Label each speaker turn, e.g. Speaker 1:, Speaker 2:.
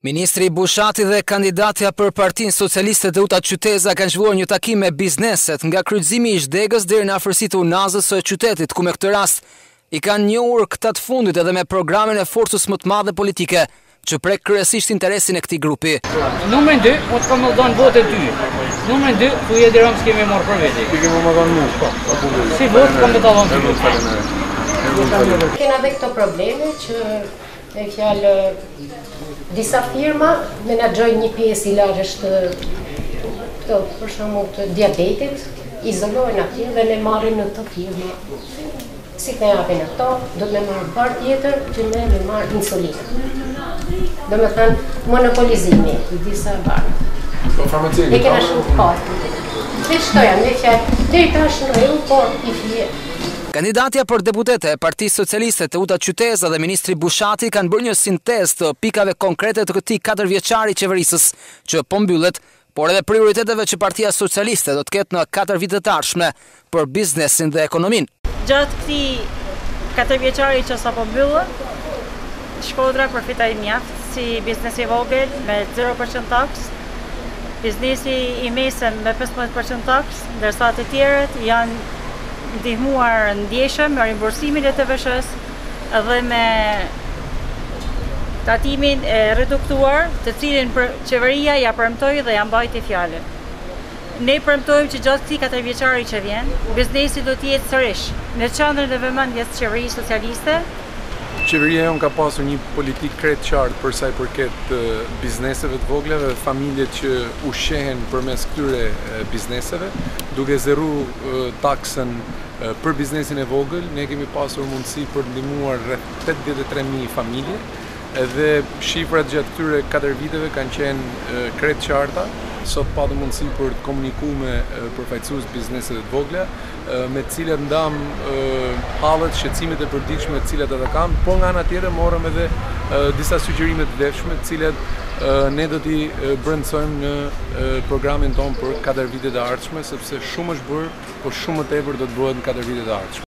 Speaker 1: Ministri Bushati dhe kandidatja për Partinë Socialiste Teuta Qyteza kanë zhvilluar një takim me bizneset nga kryqëzimi i Zhdegës deri në afërsitë e Unazës së qytetit, ku me këtë rast i kanë njohur këta të fundit edhe me programin e forcës më të madhe politike, që prek kryesisht interesin e këtij grupi.
Speaker 2: Numrin 2, po të kam dhënë votën ty. Numrin 2, ku je dirëm s'kemi marrë për vete.
Speaker 3: Ti kemi më dhënë mua.
Speaker 2: Si votë kam të dhënë ty.
Speaker 4: Kena dhe këto probleme që me fjalë disa firma menaxhojnë një pjesë i largësh të për shembull të diabetit, izolohen aty dhe ne marrim në këto firma. Si të japin ato, do të marrë bar tjetër që ne marr insulinë. Do të thënë monopolizimi i disa barë. E kena shumë kohë. Dhe shtoja, me fjalë, deri tash në rregull, por i fije.
Speaker 1: Kandidatja për deputete e Partisë Socialiste Teuta Qyteza dhe Ministri Bushati kanë bërë një sintezë të pikave konkrete të këtij 4-vjeçari qeverisës që po mbyllet, por edhe prioriteteve që Partia Socialiste do të ketë në 4 vitet të ardhshme për biznesin dhe ekonominë.
Speaker 5: Gjatë këtij 4-vjeçari që sapo mbyllë, Shkodra përfitoi mjaft si biznes i vogël me 0% taks, biznesi i mesëm me 15% taks, ndërsa të tjerët janë ndihmuar ndjeshëm me rimbursimin e TVSH-s dhe me tatimin e reduktuar, të cilin qeveria ja premtoi dhe ja mbajti fjalën. Ne premtojmë që gjatë këtij 4-vjeçari që vjen, biznesi do të jetë sërish në qendrën e vëmendjes së qeverisë socialiste.
Speaker 3: Qeveria jonë ka pasur një politikë krejt qartë për sa i përket bizneseve të vogla dhe familjet që ushqehen përmes këtyre bizneseve, duke zerruar taksën për biznesin e vogël. Ne kemi pasur mundësi për të ndihmuar rreth 83.000 familje, edhe shifrat gjatë këtyre 4 viteve kanë qenë krejt qarta. Sot patëm mundësi për të komunikuar me përfaqësues bizneset të vogla, me të cilat ndam hallet, shqetësimet e përditshme të cilat ata kanë, por nga ana tjetër morëm edhe disa sugjerime të vlefshme, të cilat ne do t'i brendësojmë në programin tonë për 4 vitet e ardhshme, sepse shumë është bërë, por shumë më tepër do të bëhet në 4 vitet e ardhshme.